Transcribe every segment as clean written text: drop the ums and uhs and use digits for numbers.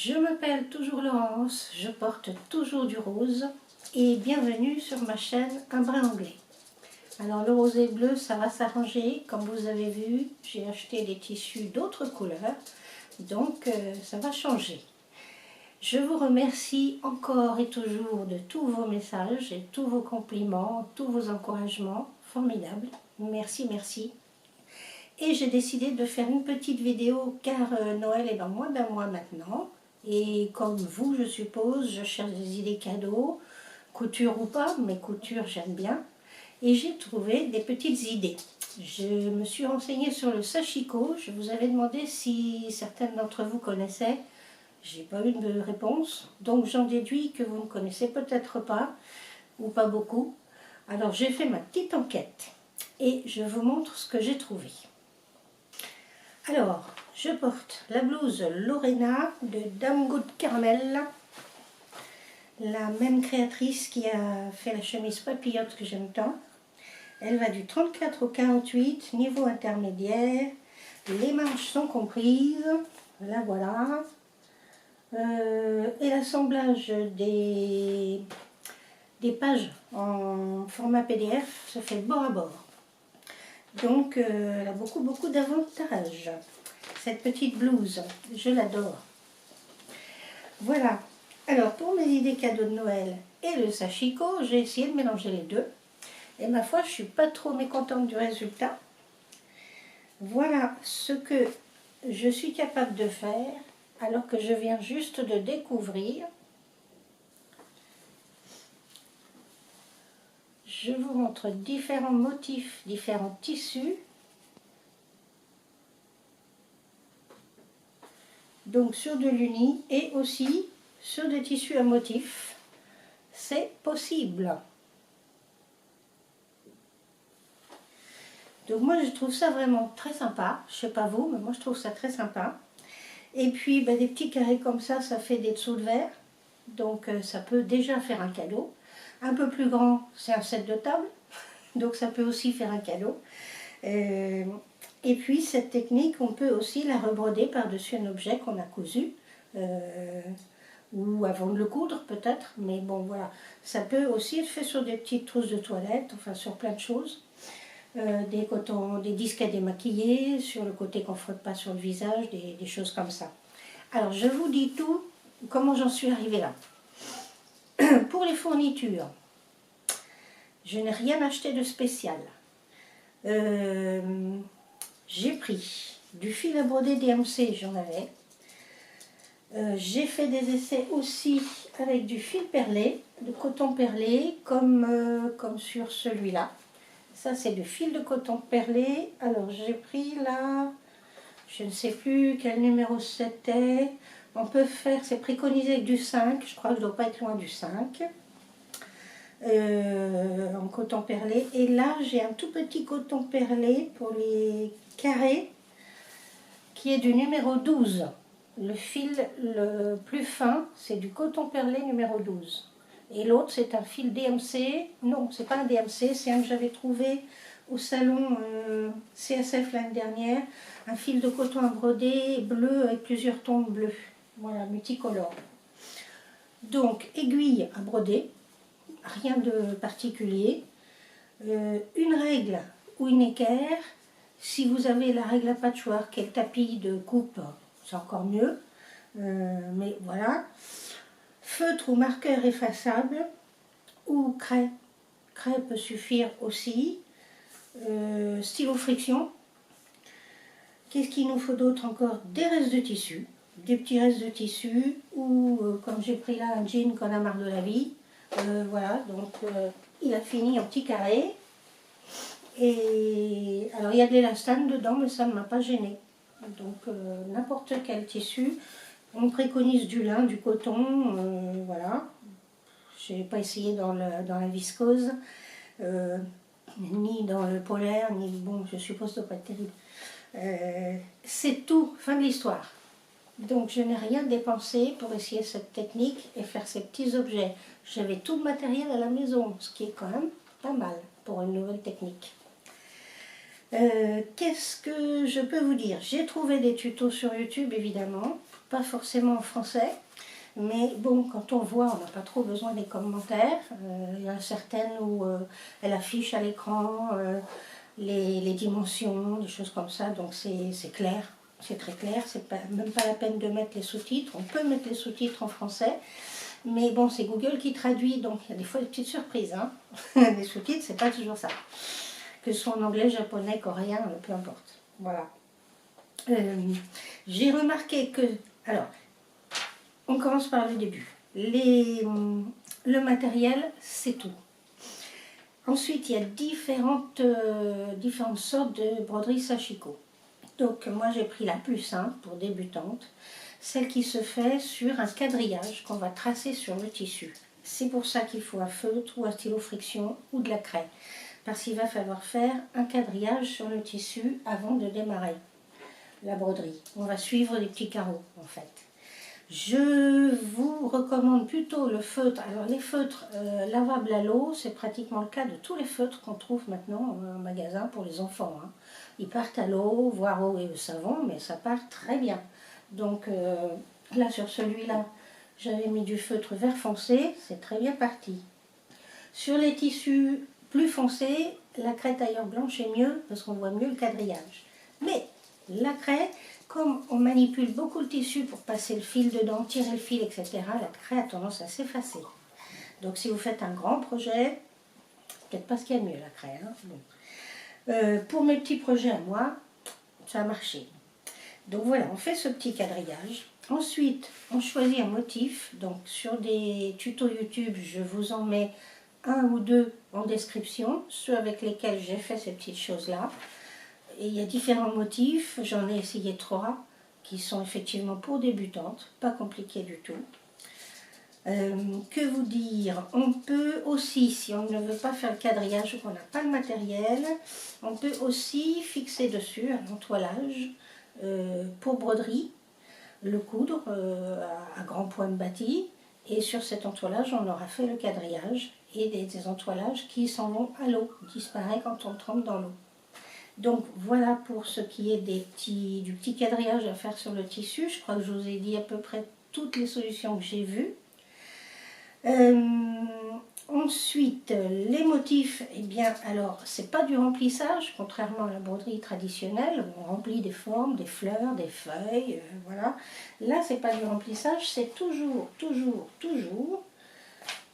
Je m'appelle toujours Laurence, je porte toujours du rose et bienvenue sur ma chaîne Un brin anglais. Alors le rose et le bleu, ça va s'arranger. Comme vous avez vu, j'ai acheté des tissus d'autres couleurs, donc ça va changer. Je vous remercie encore et toujours de tous vos messages et tous vos compliments, tous vos encouragements. Formidables. Merci, merci. Et j'ai décidé de faire une petite vidéo car Noël est dans moins d'un mois maintenant. Et comme vous, je suppose, je cherche des idées cadeaux, couture ou pas, mais couture j'aime bien. Et j'ai trouvé des petites idées. Je me suis renseignée sur le sashiko. Je vous avais demandé si certaines d'entre vous connaissaient. J'ai pas eu de réponse. Donc j'en déduis que vous ne connaissez peut-être pas, ou pas beaucoup. Alors j'ai fait ma petite enquête. Et je vous montre ce que j'ai trouvé. Alors, je porte la blouse Lorena de Dame Good Caramel, la même créatrice qui a fait la chemise papillote que j'aime tant. Elle va du 34 au 48, niveau intermédiaire. Les manches sont comprises, la voilà. Et l'assemblage des pages en format PDF se fait bord à bord. Donc, elle a beaucoup d'avantages. Cette petite blouse, je l'adore. Voilà. Alors, pour mes idées cadeaux de Noël et le sashiko, j'ai essayé de mélanger les deux. Et ma foi, je ne suis pas trop mécontente du résultat. Voilà ce que je suis capable de faire, alors que je viens juste de découvrir. Je vous montre différents motifs, différents tissus. Donc sur de l'uni et aussi sur des tissus à motifs. C'est possible. Donc moi je trouve ça vraiment très sympa. Je sais pas vous, mais moi je trouve ça très sympa. Et puis des petits carrés comme ça fait des dessous de verre. Donc ça peut déjà faire un cadeau. Un peu plus grand, c'est un set de table. Donc ça peut aussi faire un cadeau. Et puis cette technique, on peut aussi la rebroder par-dessus un objet qu'on a cousu. Ou avant de le coudre peut-être. Mais bon voilà. Ça peut aussi être fait sur des petites trousses de toilette, enfin sur plein de choses. Des disques à démaquiller, sur le côté qu'on ne frotte pas sur le visage, des choses comme ça. Alors je vous dis tout, comment j'en suis arrivée là. Pour les fournitures, je n'ai rien acheté de spécial. J'ai pris du fil à broder DMC, j'en avais. J'ai fait des essais aussi avec du fil perlé, de coton perlé, comme sur celui-là. Ça, c'est du fil de coton perlé. Alors, j'ai pris là, je ne sais plus quel numéro c'était. On peut faire, c'est préconisé avec du 5. Je crois que je ne dois pas être loin du 5. En coton perlé. Et là, j'ai un tout petit coton perlé pour les carrés qui est du numéro 12. Le fil le plus fin, c'est du coton perlé numéro 12. Et l'autre, c'est un fil DMC. Non, c'est pas un DMC, c'est un que j'avais trouvé au salon CSF l'année dernière. Un fil de coton à broder bleu avec plusieurs tons de bleu. Voilà, multicolore. Donc, aiguille à broder, rien de particulier. Une règle ou une équerre. Si vous avez la règle à patchwork et le tapis de coupe, c'est encore mieux. Mais voilà. Feutre ou marqueur effaçable ou craie. Craie peut suffire aussi. Stylo friction. Qu'est-ce qu'il nous faut d'autre encore? Des restes de tissu. Des petits restes de tissu ou comme j'ai pris là un jean qu'on a marre de la vie. Voilà, donc il a fini en petit carré. Et alors il y a de l'élastane dedans, mais ça ne m'a pas gêné. Donc n'importe quel tissu. On préconise du lin, du coton, voilà. Je n'ai pas essayé dans la viscose, ni dans le polaire, ni bon, je suppose que ça ne doit pas être terrible. C'est tout, fin de l'histoire. Donc je n'ai rien dépensé pour essayer cette technique et faire ces petits objets. J'avais tout le matériel à la maison, ce qui est quand même pas mal pour une nouvelle technique. Qu'est-ce que je peux vous dire? J'ai trouvé des tutos sur YouTube évidemment, pas forcément en français. Mais bon, quand on voit, on n'a pas trop besoin des commentaires. Il y en a certaines où elle affiche à l'écran les dimensions, des choses comme ça. Donc c'est clair, c'est très clair. C'est même pas la peine de mettre les sous-titres. On peut mettre les sous-titres en français. Mais bon, c'est Google qui traduit, donc il y a des fois des petites surprises. Hein. Les sous-titres, c'est pas toujours ça. Que ce soit en anglais, japonais, coréen, peu importe. Voilà. J'ai remarqué que... Alors, on commence par le début. Le matériel, c'est tout. Ensuite, il y a différentes sortes de broderie sashiko. Donc, moi, j'ai pris la plus simple pour débutantes, celle qui se fait sur un quadrillage qu'on va tracer sur le tissu. C'est pour ça qu'il faut un feutre ou un stylo friction ou de la craie. Parce qu'il va falloir faire un quadrillage sur le tissu avant de démarrer la broderie. On va suivre les petits carreaux, en fait. Je vous recommande plutôt le feutre. Alors les feutres lavables à l'eau, c'est pratiquement le cas de tous les feutres qu'on trouve maintenant en magasin pour les enfants. Hein. Ils partent à l'eau, voire eau et au savon, mais ça part très bien. Donc là sur celui-là, j'avais mis du feutre vert foncé, c'est très bien parti. Sur les tissus plus foncés, la craie tailleur blanche est mieux parce qu'on voit mieux le quadrillage. Mais la craie, comme on manipule beaucoup le tissu pour passer le fil dedans, tirer le fil, etc., la craie a tendance à s'effacer. Donc si vous faites un grand projet, peut-être pas ce qu'il y a de mieux la craie. Hein. Bon. Pour mes petits projets à moi, ça a marché. Donc voilà, on fait ce petit quadrillage. Ensuite, on choisit un motif. Donc sur des tutos YouTube, je vous en mets un ou deux en description, ceux avec lesquels j'ai fait ces petites choses-là. Et il y a différents motifs, j'en ai essayé 3 qui sont effectivement pour débutantes, pas compliqués du tout. Que vous dire, on peut aussi, si on ne veut pas faire le quadrillage ou qu'on n'a pas le matériel, on peut aussi fixer dessus un entoilage pour broderie, le coudre à grands points de bâti, et sur cet entoilage on aura fait le quadrillage et des entoilages qui s'en vont à l'eau, disparaissent quand on trempe dans l'eau. Donc voilà pour ce qui est du petit quadrillage à faire sur le tissu. Je crois que je vous ai dit à peu près toutes les solutions que j'ai vues. Ensuite, les motifs, eh bien, alors, c'est pas du remplissage, contrairement à la broderie traditionnelle, où on remplit des formes, des fleurs, des feuilles, voilà. Là, c'est pas du remplissage, c'est toujours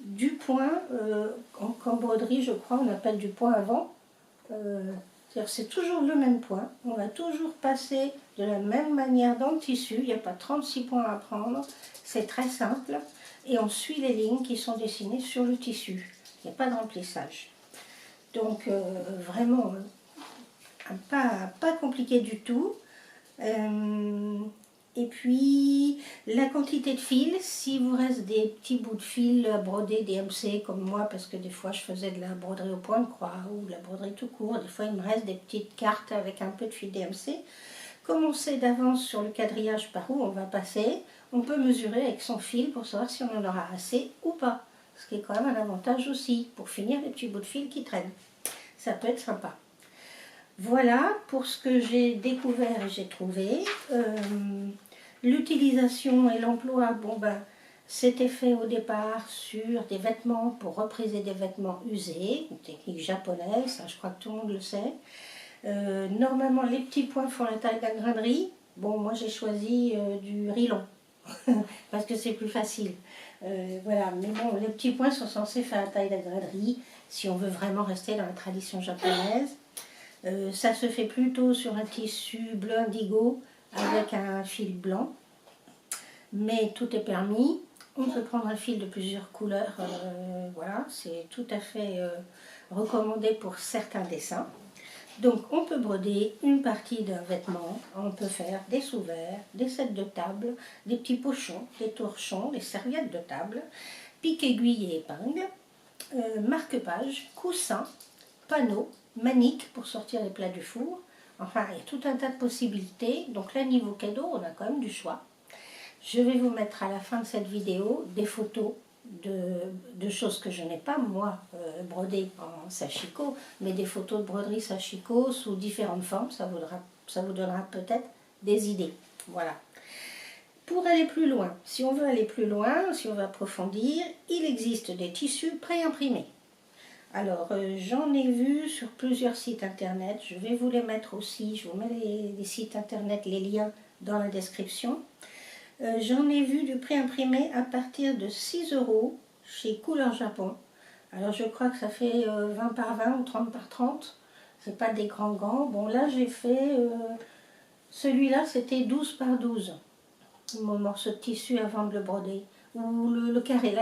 du point, en broderie, je crois, on appelle du point avant. C'est toujours le même point, on va toujours passer de la même manière dans le tissu, il n'y a pas 36 points à prendre, c'est très simple, et on suit les lignes qui sont dessinées sur le tissu, il n'y a pas de remplissage. Donc vraiment, pas compliqué du tout. Et puis, la quantité de fil, si vous reste des petits bouts de fil brodés DMC comme moi, parce que des fois je faisais de la broderie au point de croix ou de la broderie tout court, des fois il me reste des petites cartes avec un peu de fil DMC. Comme on sait d'avance sur le quadrillage par où on va passer, on peut mesurer avec son fil pour savoir si on en aura assez ou pas. Ce qui est quand même un avantage aussi, pour finir les petits bouts de fil qui traînent. Ça peut être sympa. Voilà pour ce que j'ai découvert et j'ai trouvé. L'utilisation et l'emploi, bon ben, c'était fait au départ sur des vêtements pour repriser des vêtements usés, une technique japonaise, ça je crois que tout le monde le sait. Normalement, les petits points font la taille d'un grain de riz. Bon, moi j'ai choisi du riz long, parce que c'est plus facile. Voilà, mais bon, les petits points sont censés faire la taille d'un grain de riz, si on veut vraiment rester dans la tradition japonaise. Ça se fait plutôt sur un tissu bleu indigo avec un fil blanc, mais tout est permis. On peut prendre un fil de plusieurs couleurs, voilà, c'est tout à fait recommandé pour certains dessins. Donc on peut broder une partie d'un vêtement, on peut faire des sous-verts, des sets de table, des petits pochons, des torchons, des serviettes de table, pique, aiguille et épingle, marque-page, coussin, panneaux, manique pour sortir les plats du four. Enfin, il y a tout un tas de possibilités. Donc là, niveau cadeau, on a quand même du choix. Je vais vous mettre à la fin de cette vidéo des photos de choses que je n'ai pas, moi, brodées en sashiko, mais des photos de broderie sashiko sous différentes formes. Ça vous donnera peut-être des idées. Voilà. Pour aller plus loin, si on veut aller plus loin, si on veut approfondir, il existe des tissus préimprimés. Alors, j'en ai vu sur plusieurs sites internet, je vais vous les mettre aussi, je vous mets les sites internet, les liens dans la description. J'en ai vu du préimprimé à partir de 6 € chez Couleur Japon. Alors, je crois que ça fait 20 par 20 ou 30 par 30. C'est pas des grands gants. Bon, là, j'ai fait... celui-là, c'était 12 par 12. Mon morceau de tissu avant de le broder. Ou le carré,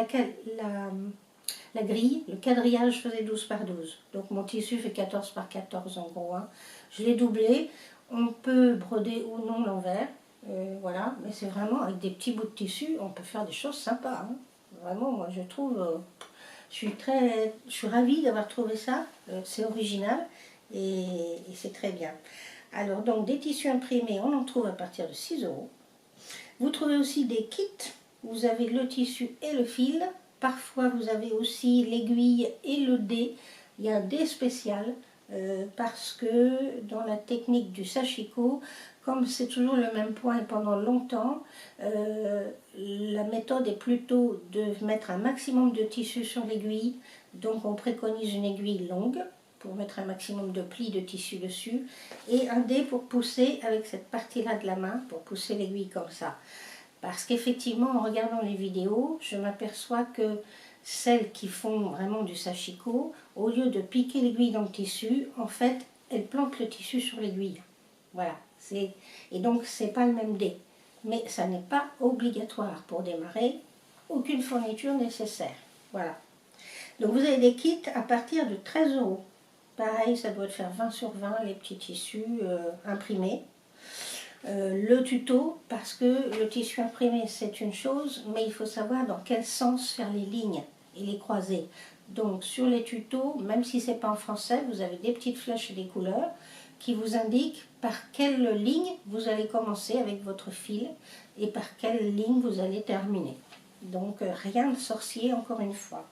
la grille, le quadrillage faisait 12 par 12. Donc, mon tissu fait 14 par 14 en gros. Hein. Je l'ai doublé. On peut broder ou non l'envers. Voilà, mais c'est vraiment avec des petits bouts de tissu, on peut faire des choses sympas. Hein. Vraiment, moi je trouve, je suis ravie d'avoir trouvé ça. C'est original et c'est très bien. Alors donc des tissus imprimés, on en trouve à partir de 6 €. Vous trouvez aussi des kits. Vous avez le tissu et le fil. Parfois vous avez aussi l'aiguille et le dé. Il y a un dé spécial. Parce que dans la technique du sashiko, comme c'est toujours le même point pendant longtemps, la méthode est plutôt de mettre un maximum de tissu sur l'aiguille. Donc on préconise une aiguille longue pour mettre un maximum de plis de tissu dessus et un dé pour pousser avec cette partie-là de la main, pour pousser l'aiguille comme ça. Parce qu'effectivement, en regardant les vidéos, je m'aperçois que celles qui font vraiment du sashiko, au lieu de piquer l'aiguille dans le tissu, en fait, elles plantent le tissu sur l'aiguille. Voilà. Et donc, c'est pas le même dé. Mais ça n'est pas obligatoire pour démarrer. Aucune fourniture nécessaire. Voilà. Donc, vous avez des kits à partir de 13 €. Pareil, ça doit faire 20 sur 20, les petits tissus imprimés. Le tuto, parce que le tissu imprimé c'est une chose, mais il faut savoir dans quel sens faire les lignes et les croiser. Donc sur les tutos, même si c'est pas en français, vous avez des petites flèches et des couleurs qui vous indiquent par quelle ligne vous allez commencer avec votre fil et par quelle ligne vous allez terminer. Donc rien de sorcier encore une fois.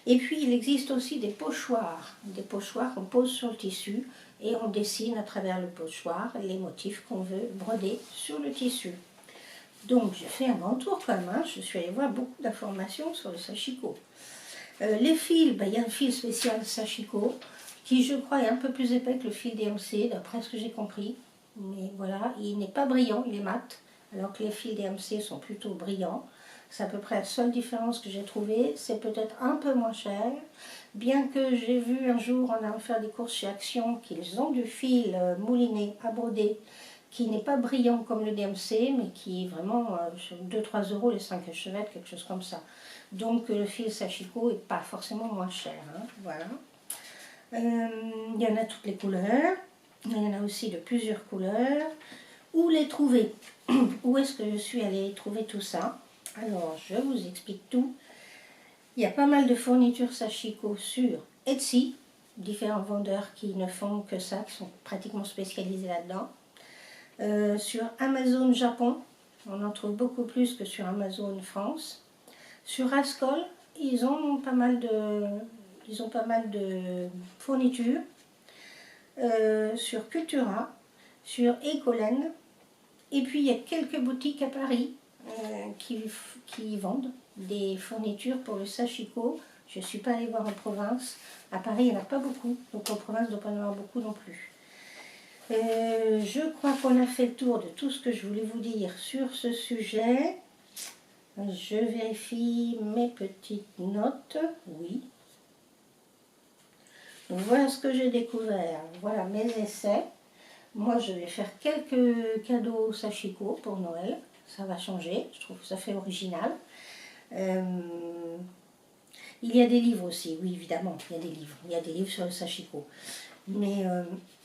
Et puis il existe aussi des pochoirs. Des pochoirs qu'on pose sur le tissu et on dessine à travers le pochoir les motifs qu'on veut broder sur le tissu. Donc j'ai fait un grand tour quand même, hein. Je suis allée voir beaucoup d'informations sur le sashiko. Les fils, il y a un fil spécial sashiko qui je crois est un peu plus épais que le fil DMC d'après ce que j'ai compris. Mais voilà, il n'est pas brillant, il est mat, alors que les fils DMC sont plutôt brillants. C'est à peu près la seule différence que j'ai trouvée. C'est peut-être un peu moins cher. Bien que j'ai vu un jour en allant faire des courses chez Action qu'ils ont du fil mouliné à broder qui n'est pas brillant comme le DMC, mais qui est vraiment 2-3 € les 5 chevettes, quelque chose comme ça. Donc le fil sashiko n'est pas forcément moins cher. Hein, voilà. Il y en a toutes les couleurs. Il y en a aussi de plusieurs couleurs. Où les trouver? Où est-ce que je suis allée trouver tout ça? Alors, je vous explique tout. Il y a pas mal de fournitures sashiko sur Etsy, différents vendeurs qui ne font que ça, qui sont pratiquement spécialisés là-dedans. Sur Amazon Japon, on en trouve beaucoup plus que sur Amazon France. Sur Rascol, ils ont pas mal de fournitures. Sur Cultura, sur Ecolen, et puis il y a quelques boutiques à Paris qui vendent des fournitures pour le sashiko. Je ne suis pas allée voir en province. À Paris, il n'y en a pas beaucoup, donc en province, il ne doit pas y en avoir beaucoup non plus. Je crois qu'on a fait le tour de tout ce que je voulais vous dire sur ce sujet. Je vérifie mes petites notes. Oui. Donc voilà ce que j'ai découvert. Voilà mes essais. Moi, je vais faire quelques cadeaux sashiko pour Noël. Ça va changer. Je trouve que ça fait original. Il y a des livres aussi. Oui, évidemment, il y a des livres. Il y a des livres sur le sashiko. Mais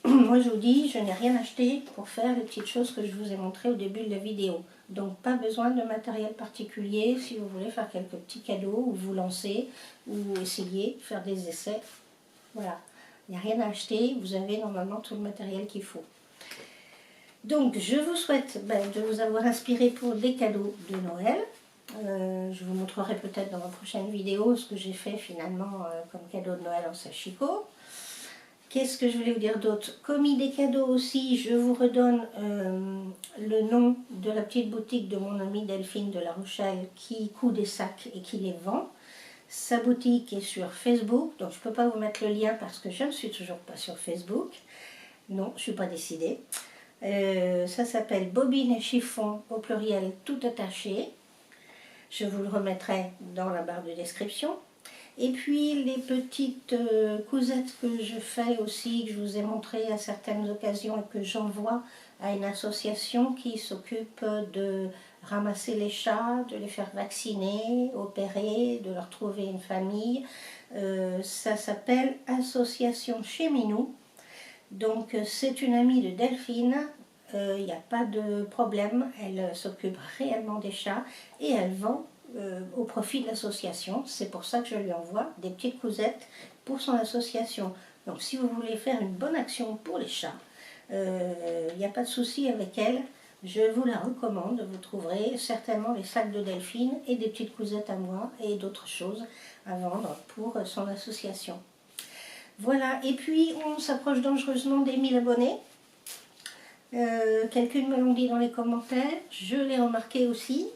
moi, je vous dis, je n'ai rien acheté pour faire les petites choses que je vous ai montrées au début de la vidéo. Donc, pas besoin de matériel particulier si vous voulez faire quelques petits cadeaux ou vous lancer ou essayer de faire des essais. Voilà. Il n'y a rien à acheter. Vous avez normalement tout le matériel qu'il faut. Donc, je vous souhaite de vous avoir inspiré pour des cadeaux de Noël. Je vous montrerai peut-être dans ma prochaine vidéo ce que j'ai fait finalement comme cadeau de Noël en sashiko. Qu'est-ce que je voulais vous dire d'autre? Commis des cadeaux aussi, je vous redonne le nom de la petite boutique de mon amie Delphine de La Rochelle qui coud des sacs et qui les vend. Sa boutique est sur Facebook, donc je ne peux pas vous mettre le lien parce que je ne suis toujours pas sur Facebook. Non, je ne suis pas décidée. Ça s'appelle Bobine et chiffon au pluriel tout attaché. Je vous le remettrai dans la barre de description. Et puis les petites cousettes que je fais aussi, que je vous ai montré à certaines occasions et que j'envoie à une association qui s'occupe de ramasser les chats, de les faire vacciner, opérer, de leur trouver une famille. Ça s'appelle Association Chez Minou. Donc c'est une amie de Delphine, il n'y a pas de problème, elle s'occupe réellement des chats et elle vend au profit de l'association. C'est pour ça que je lui envoie des petites cousettes pour son association. Donc si vous voulez faire une bonne action pour les chats, il n'y a pas de souci avec elle. Je vous la recommande. Vous trouverez certainement les sacs de Delphine et des petites cousettes à moi et d'autres choses à vendre pour son association. Voilà, et puis on s'approche dangereusement des 1000 abonnés. Quelqu'un me l'ont dit dans les commentaires, je l'ai remarqué aussi.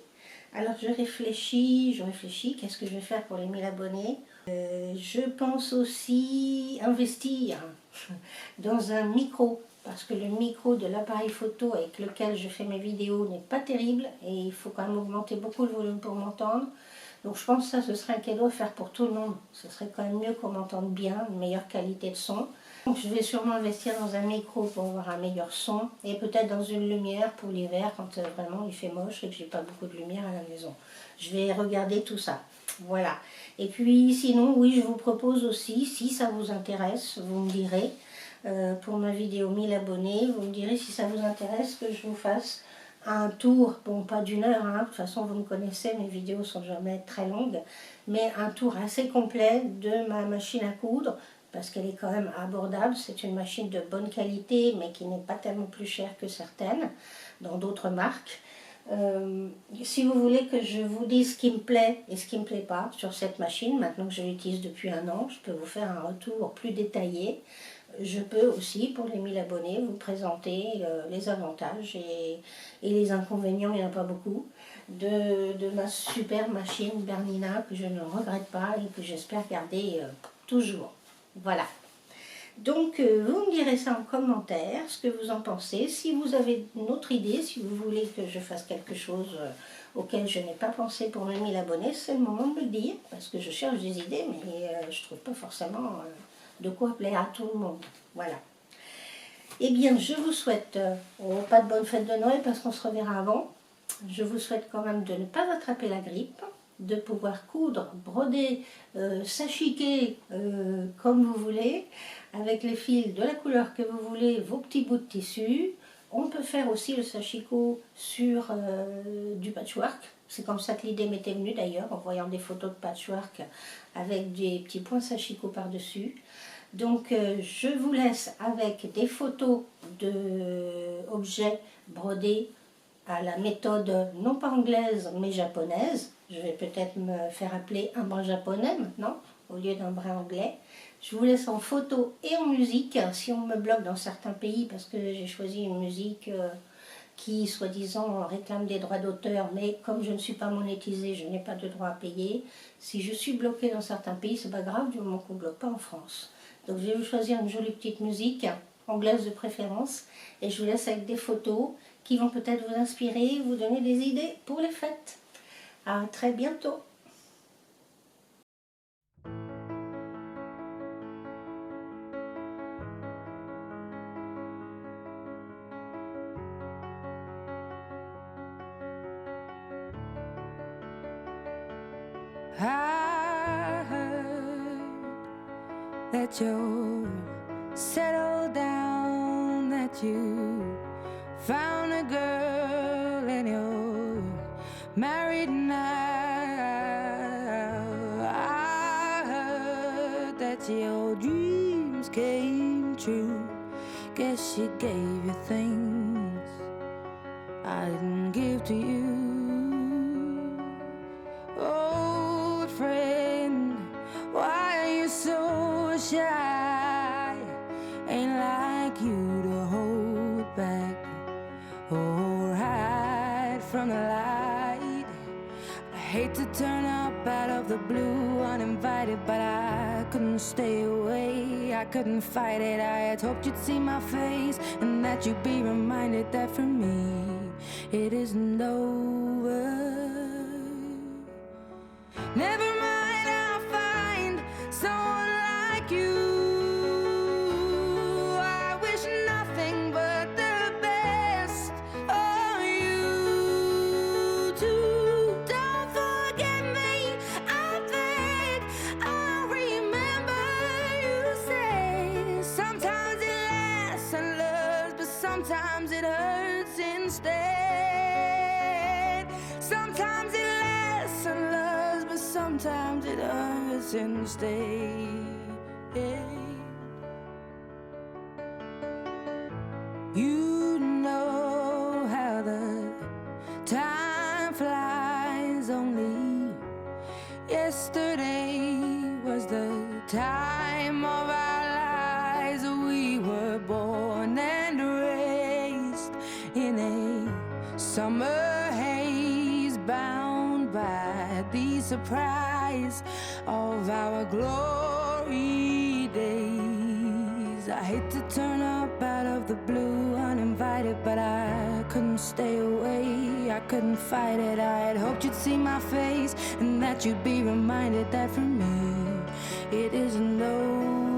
Alors je réfléchis, qu'est-ce que je vais faire pour les 1000 abonnés? Je pense aussi investir dans un micro, parce que le micro de l'appareil photo avec lequel je fais mes vidéos n'est pas terrible et il faut quand même augmenter beaucoup le volume pour m'entendre. Donc je pense que ça, ce serait un cadeau à faire pour tout le monde. Ce serait quand même mieux qu'on m'entende bien, une meilleure qualité de son. Donc je vais sûrement investir dans un micro pour avoir un meilleur son et peut-être dans une lumière pour l'hiver quand vraiment il fait moche et que j'ai pas beaucoup de lumière à la maison. Je vais regarder tout ça. Voilà. Et puis sinon, oui, je vous propose aussi, si ça vous intéresse, vous me direz, pour ma vidéo 1000 abonnés, vous me direz si ça vous intéresse que je vous fasse un tour, bon pas d'une heure, hein, de toute façon vous me connaissez, mes vidéos sont jamais très longues, mais un tour assez complet de ma machine à coudre, parce qu'elle est quand même abordable, c'est une machine de bonne qualité, mais qui n'est pas tellement plus chère que certaines, dans d'autres marques. Si vous voulez que je vous dise ce qui me plaît et ce qui ne me plaît pas sur cette machine, maintenant que je l'utilise depuis un an, je peux vous faire un retour plus détaillé. Je peux aussi, pour les 1000 abonnés, vous présenter les avantages et les inconvénients, il n'y en a pas beaucoup, de ma super machine Bernina que je ne regrette pas et que j'espère garder toujours. Voilà. Donc, vous me direz ça en commentaire, ce que vous en pensez. Si vous avez une autre idée, si vous voulez que je fasse quelque chose auquel je n'ai pas pensé pour mes 1000 abonnés, c'est le moment de me le dire, parce que je cherche des idées, mais je ne trouve pas forcément de quoi plaire à tout le monde. Voilà. Eh bien, je vous souhaite, pas de bonne fête de Noël parce qu'on se reverra avant. Je vous souhaite quand même de ne pas attraper la grippe, de pouvoir coudre, broder, s'achiquer comme vous voulez, avec les fils de la couleur que vous voulez, vos petits bouts de tissu. On peut faire aussi le sashiko sur du patchwork. C'est comme ça que l'idée m'était venue d'ailleurs, en voyant des photos de patchwork avec des petits points sashiko par-dessus. Donc je vous laisse avec des photos d'objets brodés à la méthode non pas anglaise mais japonaise. Je vais peut-être me faire appeler un brin japonais maintenant au lieu d'un brin anglais. Je vous laisse en photo et en musique si on me bloque dans certains pays parce que j'ai choisi une musique qui soi-disant réclame des droits d'auteur, mais comme je ne suis pas monétisée, je n'ai pas de droit à payer. Si je suis bloquée dans certains pays, c'est pas grave du moment qu'on ne bloque pas en France. Donc je vais vous choisir une jolie petite musique, anglaise de préférence, et je vous laisse avec des photos qui vont peut-être vous inspirer, vous donner des idées pour les fêtes. À très bientôt. I heard that you're settled down, that you found a girl and you're married now. I heard that your dreams came true. Guess she gave you things I didn't give to you. Old friend, why are you so shy? hate to turn up out of the blue uninvited, but I couldn't stay away, I couldn't fight it. I had hoped you'd see my face and that you'd be reminded that for me it isn't over. Never mind, I'll find someone like you. I wish nothing but the best for you too. Don't forget me, I beg. I remember you say sometimes it lasts and loves, but sometimes it hurts instead. Sometimes it lasts and loves, but sometimes it hurts instead. You know how the time flies. Only yesterday was the time of our lives. We were born and raised in a summer haze, bound by the surprise of our glory days. I hate to turn up out of the blue uninvited, but I couldn't stay away, I couldn't fight it. I had hoped you'd see my face and that you'd be reminded that for me it isn't over.